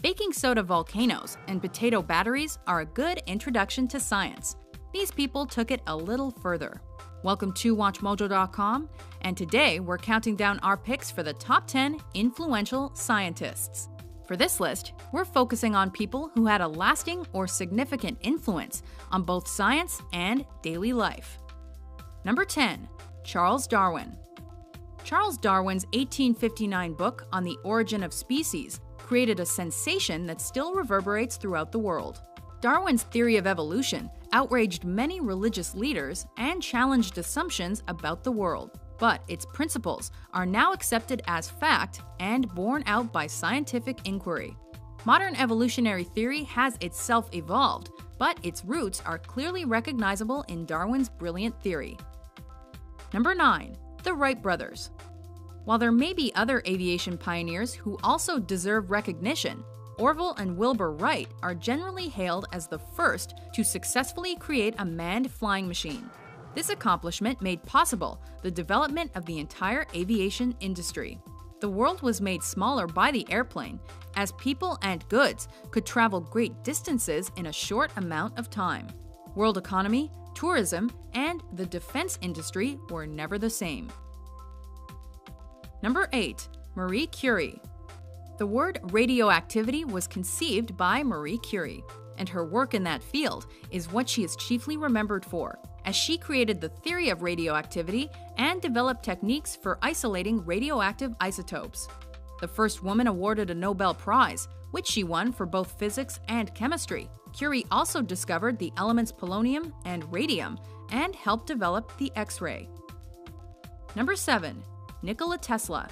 Baking soda volcanoes and potato batteries are a good introduction to science. These people took it a little further. Welcome to WatchMojo.com, and today we're counting down our picks for the top 10 influential scientists. For this list, we're focusing on people who had a lasting or significant influence on both science and daily life. Number 10. Charles Darwin. Charles Darwin's 1859 book on the origin of species created a sensation that still reverberates throughout the world. Darwin's theory of evolution outraged many religious leaders and challenged assumptions about the world, but its principles are now accepted as fact and borne out by scientific inquiry. Modern evolutionary theory has itself evolved, but its roots are clearly recognizable in Darwin's brilliant theory. Number 9. The Wright brothers. While there may be other aviation pioneers who also deserve recognition, Orville and Wilbur Wright are generally hailed as the first to successfully create a manned flying machine. This accomplishment made possible the development of the entire aviation industry. The world was made smaller by the airplane, as people and goods could travel great distances in a short amount of time. World economy, tourism, and the defense industry were never the same. Number 8. Marie Curie. The word radioactivity was conceived by Marie Curie, and her work in that field is what she is chiefly remembered for, as she created the theory of radioactivity and developed techniques for isolating radioactive isotopes. The first woman awarded a Nobel Prize, which she won for both physics and chemistry. Curie also discovered the elements polonium and radium and helped develop the X-ray. Number 7. Nikola Tesla.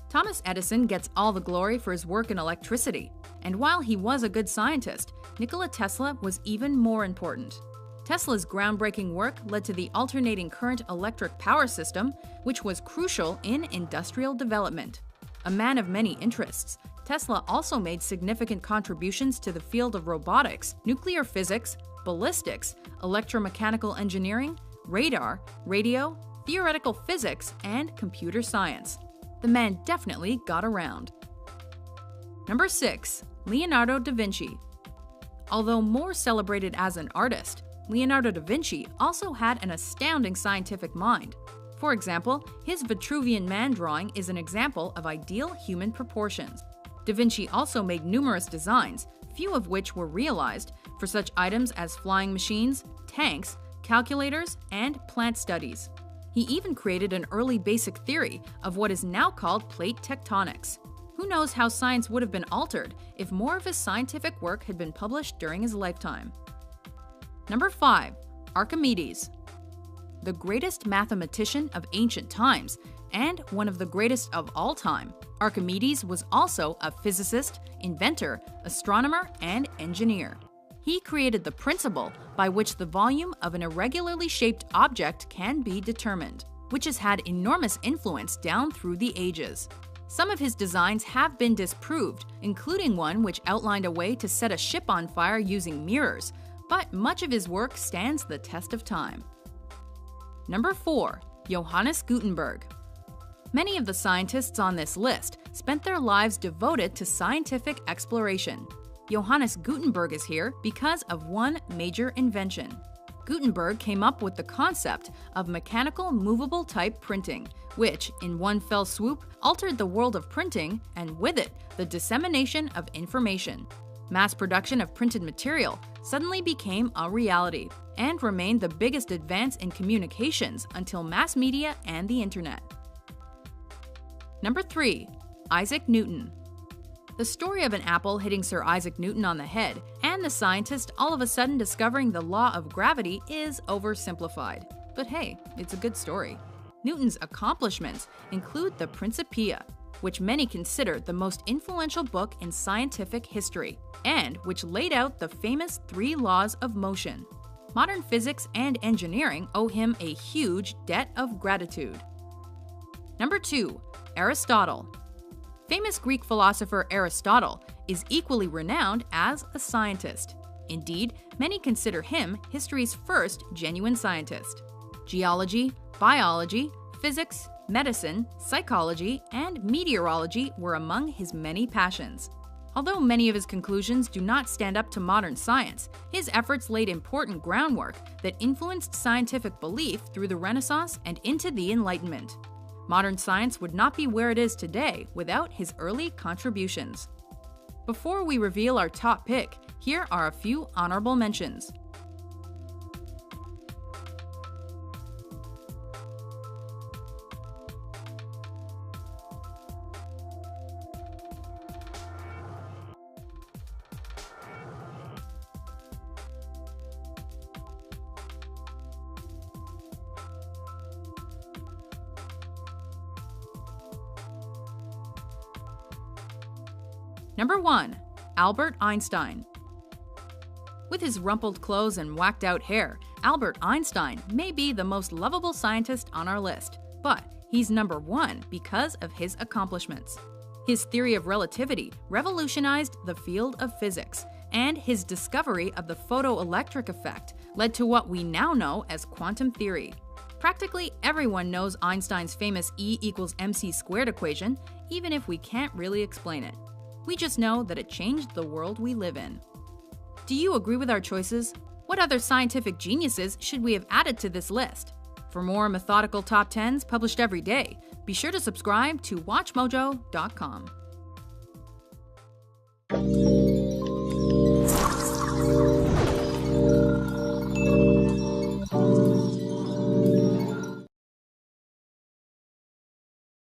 Thomas Edison gets all the glory for his work in electricity, and while he was a good scientist, Nikola Tesla was even more important. Tesla's groundbreaking work led to the alternating current electric power system, which was crucial in industrial development. A man of many interests, Tesla also made significant contributions to the field of robotics, nuclear physics, ballistics, electromechanical engineering, radar, radio, theoretical physics, and computer science. The man definitely got around. Number 6. Leonardo da Vinci. Although more celebrated as an artist, Leonardo da Vinci also had an astounding scientific mind. For example, his Vitruvian Man drawing is an example of ideal human proportions. Da Vinci also made numerous designs, few of which were realized, for such items as flying machines, tanks, calculators, and plant studies. He even created an early basic theory of what is now called plate tectonics. Who knows how science would have been altered if more of his scientific work had been published during his lifetime. Number 5. Archimedes. The greatest mathematician of ancient times and one of the greatest of all time, Archimedes was also a physicist, inventor, astronomer, and engineer. He created the principle by which the volume of an irregularly shaped object can be determined, which has had enormous influence down through the ages. Some of his designs have been disproved, including one which outlined a way to set a ship on fire using mirrors, but much of his work stands the test of time. Number 4. Johannes Gutenberg. Many of the scientists on this list spent their lives devoted to scientific exploration. Johannes Gutenberg is here because of one major invention. Gutenberg came up with the concept of mechanical movable type printing, which, in one fell swoop, altered the world of printing and with it, the dissemination of information. Mass production of printed material suddenly became a reality and remained the biggest advance in communications until mass media and the internet. Number 3. Isaac Newton. The story of an apple hitting Sir Isaac Newton on the head and the scientist all of a sudden discovering the law of gravity is oversimplified. But hey, it's a good story. Newton's accomplishments include the Principia, which many consider the most influential book in scientific history, and which laid out the famous 3 laws of motion. Modern physics and engineering owe him a huge debt of gratitude. Number 2. Aristotle. Famous Greek philosopher Aristotle is equally renowned as a scientist. Indeed, many consider him history's first genuine scientist. Geology, biology, Physics, medicine, psychology, and meteorology were among his many passions. Although many of his conclusions do not stand up to modern science, his efforts laid important groundwork that influenced scientific belief through the Renaissance and into the Enlightenment. Modern science would not be where it is today without his early contributions. Before we reveal our top pick, here are a few honorable mentions. Number 1. Albert Einstein. With his rumpled clothes and whacked-out hair, Albert Einstein may be the most lovable scientist on our list, but he's number 1 because of his accomplishments. His theory of relativity revolutionized the field of physics, and his discovery of the photoelectric effect led to what we now know as quantum theory. Practically everyone knows Einstein's famous E=mc² equation, even if we can't really explain it. We just know that it changed the world we live in. Do you agree with our choices? What other scientific geniuses should we have added to this list? For more methodical top 10s published every day, be sure to subscribe to WatchMojo.com.